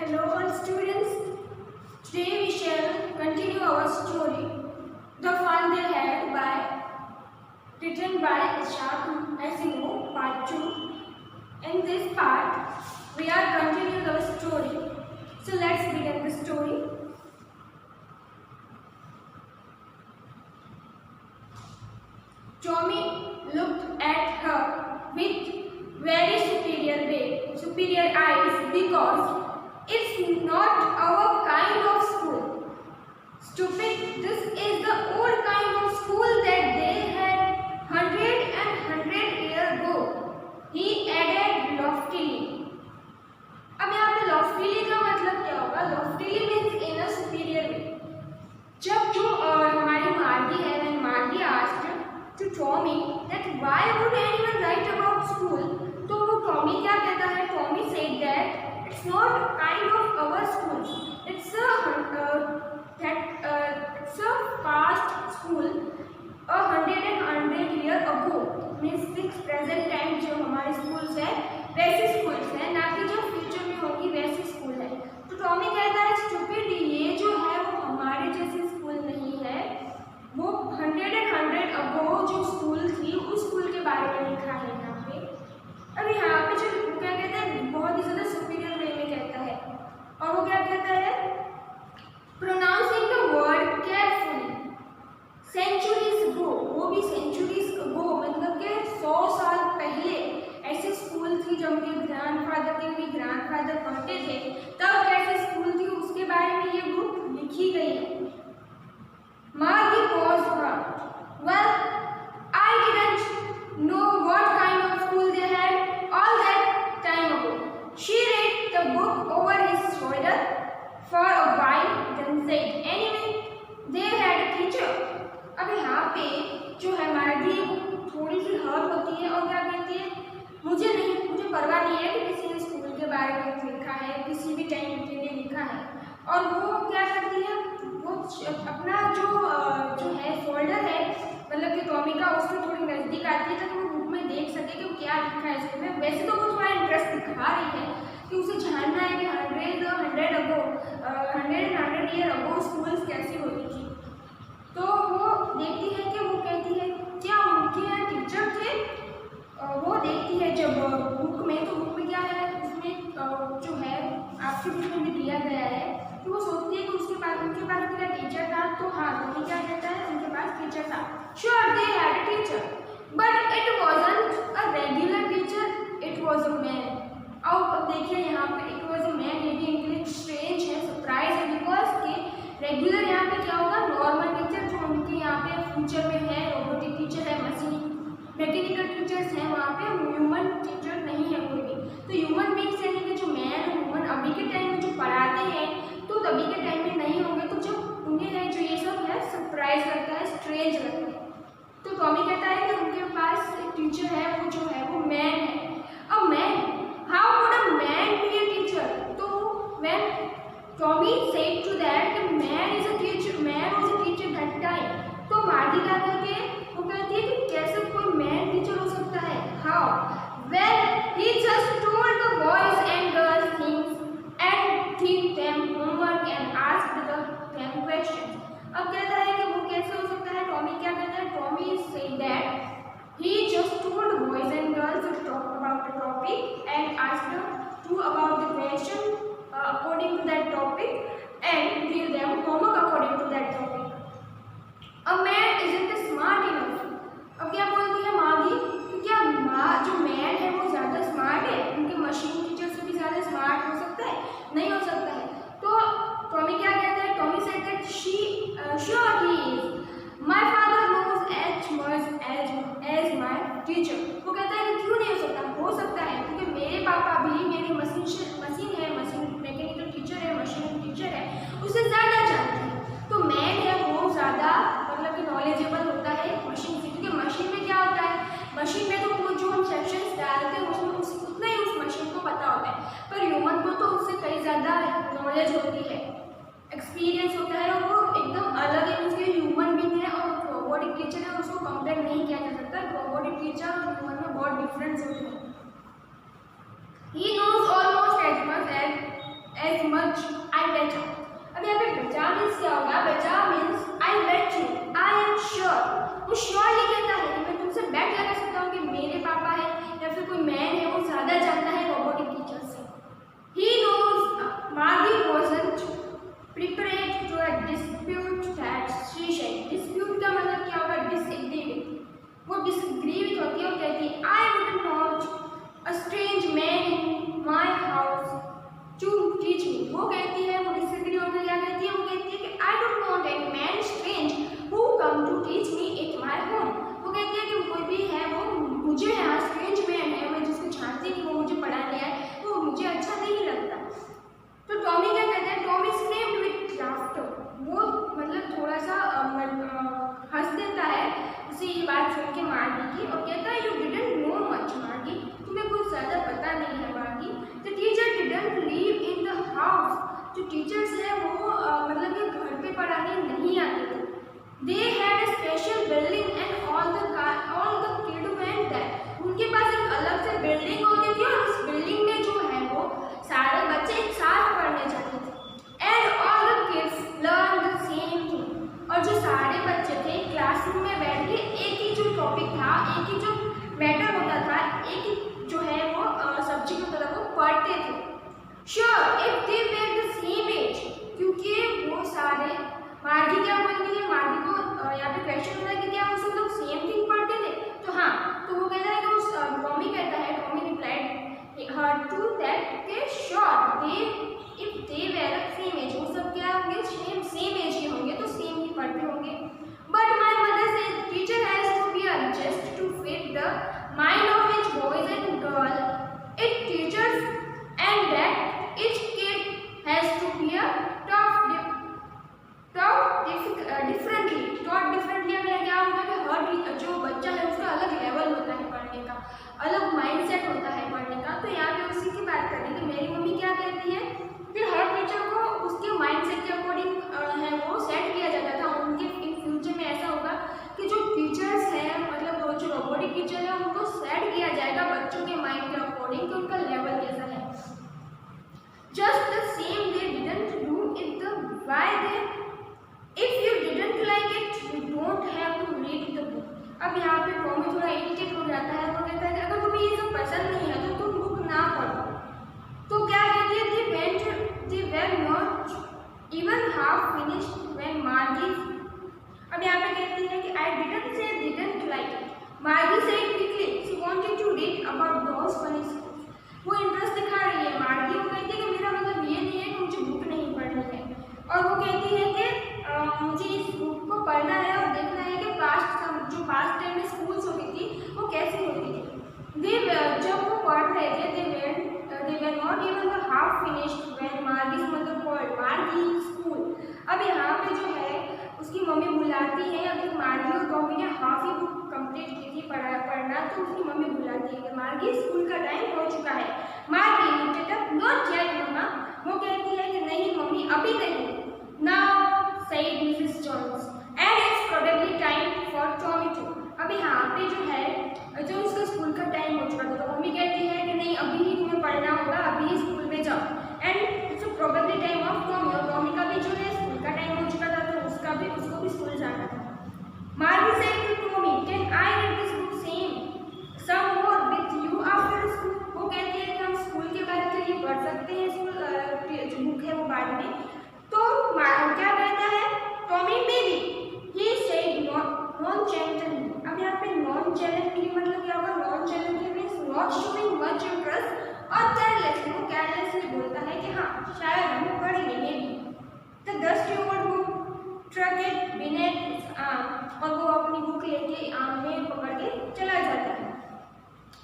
Hello all students. Today we shall continue our story, The Fun They Had written by Ishaq Asimo, part 2. In this part, we are continuing our story. So let's begin the story. Tommy looked at her with very superior eyes because it's not our kind of school. Stupid, this is the old kind of school that they had 100 years ago. He added loftily. अब यहाँ पे loftily का मतलब क्या होगा? Loftily means in a superior way. जब जो हमारी मार्गी है, when Margie asked to Tommy that why would anyone write about school, तो वो Tommy क्या कहता है? Tommy said that it's not kind of our school. It's a past school 100 years ago. Means fixed present time जो हमारे schools है वैसे schools है, ना कि जो future में होगी वैसी school है. तो Tommy कहता है stupid, ये जो है वो हमारे जैसी school नहीं है, वो 100 ago जो school थी उस school के बारे में लिखा है यहाँ पे. अब यहाँ पे जो क्या कहता है बहुत ही ज़्यादा सुपीरियर वे में कहता है और वो क्या कहता है pronouncing the word carefully. Centuries ago, वो भी सेंचुरीज अगो मतलब कि 100 साल पहले ऐसी स्कूल थी जब उनके ग्रैंडफादर के भी ग्रैंडफादर पढ़ते थे, तब कैसी स्कूल थी उसके बारे में ये बुक लिखी गई है. Margie paused her. Well, I didn't know what kind of school they had all that time ago. She read the book over his shoulder for a while, then said, anyway, they had a teacher. अब यहाँ पे जो है मार्गी थोड़ी सी hurt होती है और क्या कहती है मुझे परवाह नहीं है कि किसी ने स्कूल के बारे में लिखा है, किसी भी टाइम के लिए लिखा है. और वो क्या करती है, वो अपना जो है फोल्डर है मतलब कि टॉमी का उसमें थोड़ी नज़दीक आती है ताकि वो बुक में देख सके कि क्या लिखा है इसमें. वैसे तो वो थोड़ा इंटरेस्ट दिखा रही है कि उसे जानना है कि 100 ईयर अगो स्कूल्स कैसी होती थी. तो वो देखती है कि वो कहती है क्या उनके यहाँ टीचर थे. वो देखती है जब बुक में, तो बुक में क्या है उसमें जो है आपके बुक में भी दिया गया है, तो वो सोचती है कि उनके पास क्या टीचर था. तो हाँ, तो क्या कहता है उनके पास टीचर था. Sure they had a teacher but it wasn't a regular teacher, it was a man. अब देखिए यहाँ पे इट वाज अ मैन, ये भी इंग्लिश स्ट्रेंज है, सरप्राइज है बिकॉज के रेगुलर यहाँ पे क्या होगा नॉर्मल टीचर जो उनके यहाँ पे फ्यूचर में है, रोबोटिक टीचर है, मशीन मैकेनिकल टीचर्स हैं, वहाँ पे ह्यूमन टीचर नहीं है कोई भी. तो ह्यूमन बींग्स यानी कि जो मैन और ह्यूमन अभी के टाइम में जो पढ़ाते हैं तो अभी के टाइम में नहीं होंगे, तो जब उन्हें जो ये सब है सरप्राइज लगता है, स्ट्रेंज लगता है. तो टॉमी कहता है कि उनके पास एक टीचर है, वो जो है वो मैन है. अब man, how would a man be a teacher. तो when Tommy said to that कि man is a teacher, man was a teacher that time, तो मार्गी क्या कहती है, वो कहती है कि कैसे कोई मैन टीचर हो सकता है. How, well he just told the boys and girls things and teach them homework and ask them questions. अब कहता है कि वो कैसे हो सकता है. टॉमी क्या कहता है, Tommy said that he just told boys and girls to talk about the topic and ask them about the question according to that topic and give them homework according to that topic. A man isn't smart enough. अब क्या बोलती है मार्गी कि क्या जो man है वो ज़्यादा स्मार्ट है, उनके मशीन टीचर से भी ज़्यादा स्मार्ट हो सकता है, नहीं हो सकता है. तो टॉमी क्या कहता है, Tommy said that sure he is, my father knows as much as my teacher. वो कहता है कि क्यों नहीं हो सकता है क्योंकि मेरे पापा भी मेरी मशीन मैकेनिकल टीचर है, मशीन टीचर है, उससे ज़्यादा जानते हैं. तो मैन है वो ज़्यादा मतलब कि नॉलेजेबल होता है मशीन से, क्योंकि मशीन में क्या होता है, मशीन में तो वो जो हम सेक्शंस डालते हैं उसमें उतना ही उस मशीन को पता होता है, पर ह्यूमन को तो उससे कई ज़्यादा नॉलेज होती है, एक्सपीरियंस होता है, और वो एकदम अलग है. उसके ह्यूमन भी है और रोबोटिक टीचर है, उसको कंपेयर नहीं किया जा सकता. रोबोटिक टीचर और ह्यूमन में बहुत डिफरेंस होते हैं. He knows almost as much जो टीचर्स हैं वो मतलब कि घर पे पढ़ाने नहीं आते थे। They had a special building and all the kid went there. उनके पास एक अलग से बिल्डिंग होती थी और उस बिल्डिंग में जो है वो सारे बच्चे एक साथ पढ़ने जाते थे। And all the kids learned the same thing. और जो सारे बच्चे थे क्लासरूम में बैठ के एक ही जो टॉपिक था, एक ही जो मैटर होता था, एक ही जो है वो सब्जेक्ट होता था वो पढ़ते थे। Sure, if they were the same age, क्योंकि वो सारे मार्गी क्या बोलती है, मार्गी को यहाँ पे क्वेश्चन होता है कि क्या वो सब लोग सेम थिंग पढ़ते थे, तो हाँ, तो वो कहता है कि वो टॉमी कहता है, Tommy replied her to that के sure they if they were same age, वो सब क्या होंगे सेम एज के होंगे तो सेम ही पढ़ते होंगे। बट माई मदर से teacher has to be adjust to fit the mind of each boys and girl, it teachers and that each kid has to be a taught differently। अब क्या होगा कि हर जो बच्चा है उसका अलग लेवल होता है पढ़ने का, अलग माइंडसेट होता है पढ़ने का। तो यहाँ पे उसी की बात करें कि मेरी मम्मी क्या कहती है कि हर टीचर को उसके माइंडसेट के अकॉर्डिंग है वो सेट किया जाता था। उनके इन फ्यूचर में ऐसा होगा कि जो टीचर्स हैं मतलब जो रोबोटिक टीचर है उनको सेट किया जाएगा बच्चों के माइंड के अकॉर्डिंग कि उनका लेवल कैसा है। Just the same they didn't do it the why they if you didn't like it you don't have to read the book। अब यहाँ पे टॉमी थोड़ा इरिटेट हो जाता है, वो कहता है कि अगर तुम्हें ये सब पसंद नहीं है तो तुम बुक ना पढ़ो। तो क्या कहती है they were not even half finished when Margie। अब यहाँ पे कहती है कि I didn't say didn't like it, Margie said quickly she wanted to read about those funny schools। वो इंटरेस्ट दिखा रही है मार्गी, वो कहती है कि मेरा मतलब ये नहीं है कि मुझे बुक नहीं पढ़नी है, और वो कहती है कि मुझे इस बुक को पढ़ना है और देखना है कि जो पास्ट टाइम में स्कूल्स होती थी वो कैसी होती थी। जब वो पढ़ रहे थे they were not even the half finished when Margie's mother called Margie school। अब यहाँ पे जो है उसकी मम्मी बुलाती है, अगर मार्गी और टॉमी ने हाफ ही बुक कंप्लीट की थी पढ़ना, तो उसकी मम्मी बुलाती है कि मार्गी स्कूल का टाइम हो चुका है। मार्गी नॉट येट मम्मा, वो कहती है कि नहीं मम्मी अभी नहीं। Now said Mrs. Jones and it's probably time for Tommy too। अब यहाँ पे जो है जो उसका स्कूल का टाइम हो चुका था तो मम्मी कहती है कि नहीं अभी ही तुम्हें पढ़ना होगा, अभी ही स्कूल में जाओ। And it's probably time of Tommy, और टॉमी का भी जो है स्कूल का टाइम हो चुका था तो उसको भी स्कूल जाना था। Margie said to Tommy, can I read this book some more with you after school। वो कहती है कि हम स्कूल के बाद के लिए पढ़ सकते हैं, स्कूल जो बुक है वो बाद में। तो क्या कहता है Tommy baby he said nonchalantly. अब यहाँ पे नॉन चैलेंजली मतलब क्या होगा, nonchalantly means not showing much interest और केयरलेसली, वो केयरलेसली बोलता है कि हाँ शायद हम पढ़ेंगे maybe. The steward book truck it beneath और वो अपनी बुक लेके आम में पकड़ के चला जाता है।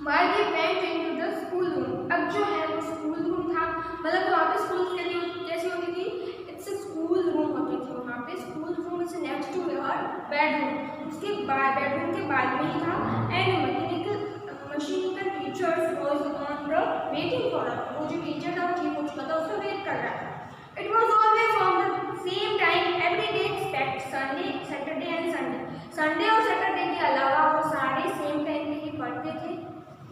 मार्गी went into the school room. अब जो है वो स्कूल रूम था, मतलब वहाँ पे स्कूल कैसी होती थी, इट्स स्कूल रूम होती थी वहाँ पे। School room is next to your bedroom, उसके बेडरूम के बाद में ही था। And mechanical teachers was on the waiting for us, वो जो टीचर था वो ठीक हो चुका था, उसका वेट कर रहा था। It was always on the same time every day except Sunday, Saturday and Sunday. Sunday और सैटरडे के अलावा वो सारे सेम टाइम में ही पढ़ते थे।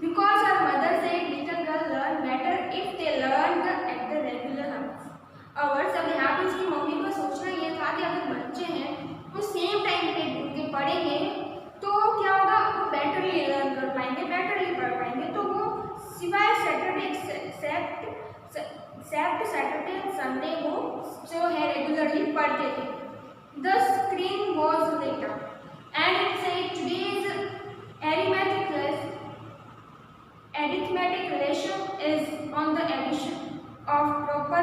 Because her mother said little girls learn better if they learn at the regular hours। अब यहाँ पे उसकी मम्मी को सोचना ये था कि अगर बच्चे हैं वो सेम टाइम पे उनके पढ़ेंगे तो क्या होगा, वो बेटरली लर्न कर पाएंगे, बेटरली पढ़ पाएंगे। तो वो सिवाय सैटरडे संडे को जो है रेगुलरली पढ़ते थे। The screen was later and it said today's arithmetic ratio is on the addition of proper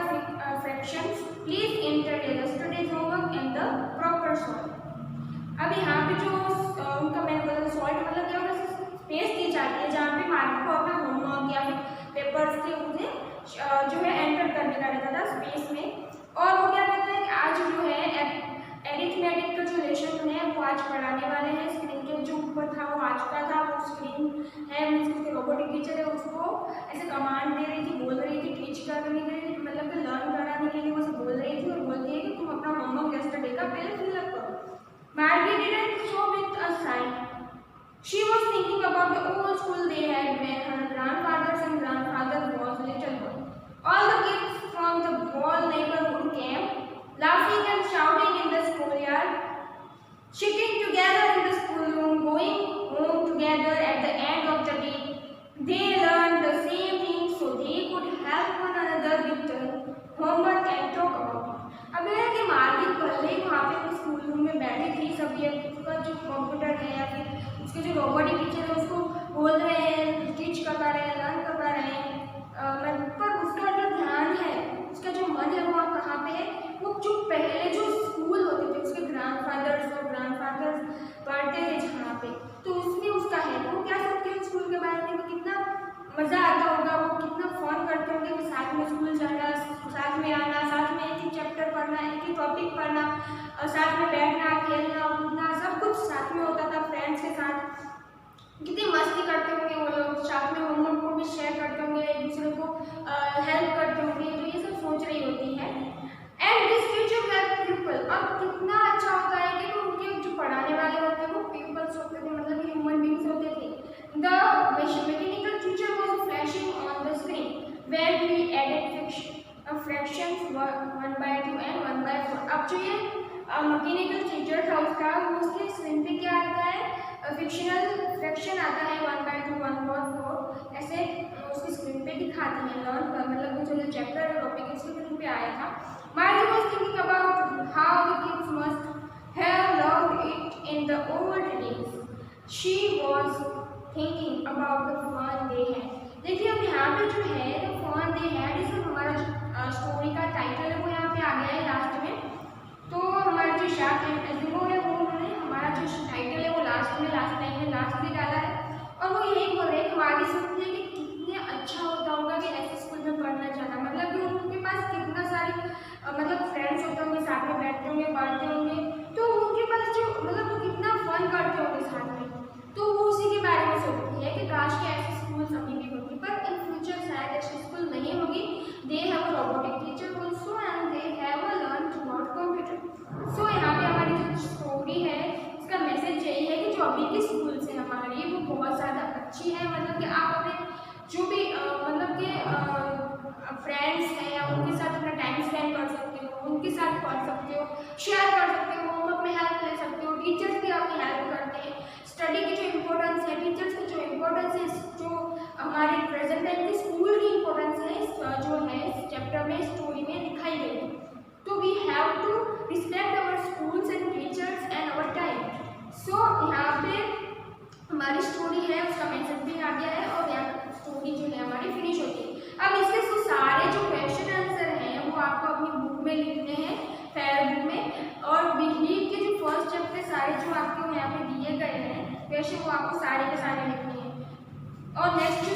fractions। Please enter yesterday's homework in the proper sort। अब यहाँ पे जो उनका मैंने बोला सॉल्ट मतलब क्या होता है, स्पेस दी जाती है जहाँ पे मार्क को अपना होमवर्क या फिर पेपर्स थे उन्हें जो है एंटर करने का रहता था स्पेस में। और वो क्या कहता है कि आज जो है एरिथमेटिक का जो लेसन है वो आज पढ़ाने वाले हैं। स्क्रीन के जो ऊपर था वो आज का था, वो स्क्रीन है मीन्स रोबोटिक टीचर है उसको ऐसे कमांड दे रही थी, बोल रही थी टीच करने के लिए, मतलब कि लर्न कराने के लिए वो सब बोल रही थी और बोलती है कि तुम अपना होमवर्क यस्टरडे का पहले फिलअप करो। Margie didn't show with a sign. She was thinking about the old school they had when her grandfathers and grandfather was little boy. All the kids from the whole neighborhood came, laughing and shouting in the schoolyard, sitting together in the schoolroom, going home together at the end of the day. They learned the same things so they could help one another with the homework and talk about it. अब यह है कि मार्गी भले ही वहाँ पे school room में बैठी थी, सब ये उसका जो कंप्यूटर है या फिर उसके जो रोबोटिक टीचर है उसको बोल रहे हैं, टीच करवा रहे हैं, लर्न करवा रहे हैं, पर उसका जो ध्यान है, उसका जो मन है वो कहाँ पे है, वो जो पहले जो स्कूल होते थे उसके ग्रैंडफादर्स पढ़ते थे जहाँ पे, तो उसमें उसका है। वो क्या सोचते हैं स्कूल के बारे में, कितना मज़ा आता होगा, वो कितना फन करते होंगे कि साथ में स्कूल जाना, साथ में आना, साथ में एक ही चैप्टर पढ़ना, एक ही टॉपिक पढ़ना, और साथ में बैठना, खेलना कूदना, सब कुछ साथ में होता था फ्रेंड्स के साथ। कितनी मस्ती करते होंगे वो लोग, साथ में होमवर्क को भी शेयर करते होंगे, एक दूसरे को हेल्प करते होंगे, तो ये सब सोच रही होती है। And this teacher were people, अब कितना अच्छा होता है कि उनके जो पढ़ाने वाले होते हैं वो पीपल्स होते थे, मतलब ह्यूमन बींग्स होते थे। The mechanical teacher was flashing on the screen where we added fractions 1/2 and 1/4। अब जो ये मैकेनिकल टीचर था उसका, वो उसके स्क्रीन पे क्या आता है, फिक्शनल फ्रैक्शन आता है 1/2 1/4, ऐसे उसकी स्क्रीन पे दिखाती है लर्न कर, मतलब वो जो चैप्टर है टॉपिक उसके स्क्रीन पे आया था। Margie was thinking about how the kids must have loved it in the old days. She was thinking about the fun they had. देखिए अब यहाँ पे जो है the fun they had, इस हमारा जो स्टोरी का टाइटल है वो यहाँ पे आ गया है लास्ट में। तो हमारे जो शार्क वो है वो उन्होंने हमारा जो टाइटल है वो लास्ट लाइन में लास्ट में डाला है, और वो यही बोल रहे हैं हम आगे सोचते हैं कि कितने अच्छा होता होगा कि ऐसे स्कूल में पढ़ना चाहना, मतलब कि उनके पास कितना सारी मतलब फ्रेंड्स होते होंगे, साथ में बैठते होंगे, पढ़ते होंगे, तो उनके पास जो मतलब वो कितना फन करते होंगे साथ में, तो वो उसी के बारे में सोचती है कि काश के ऐसे स्कूल अभी भी होगी, पर इन फ्यूचर शायद ऐसी स्कूल नहीं होगी। They have a robotic teacher also and they have a learn through computer. So यहाँ पे हमारी जो स्टोरी है इसका मैसेज यही है कि जो अभी की स्कूल्स है हमारी वो बहुत ज़्यादा अच्छी है, मतलब कि आप अपने जो भी मतलब कि फ्रेंड्स हैं या उनके साथ अपना टाइम स्पेंड कर सकते हो, उनके साथ पढ़ सकते हो, शेयर कर सकते हो, होमवर्क में हेल्प ले सकते हो, टीचर्स भी आपकी हेल्प करते हैं। स्टडी की जो इम्पोर्टेंस है, टीचर्स की जो इम्पोर्टेंस है, जो हमारे प्रेजेंट टाइम की स्कूल की इम्पोर्टेंस है जो है इस चैप्टर में स्टोरी में दिखाई गई है। तो we have to respect our schools and teachers and our time. So यहाँ पे हमारी स्टोरी है उसका मैसेज भी आ गया है और यहाँ स्टोरी जो है हमारी फिनिश होती है। अब इसके सारे जो क्वेश्चन आंसर हैं वो आपको अपनी बुक में लिखने हैं, फेयर बुक में, और बिलीव के जो फर्स्ट चैप्टर सारे जो आपको यहाँ पे दिए गए हैं क्वेश्चन वो आपको सारे के सारे लिखने हैं। और नेक्स्ट जो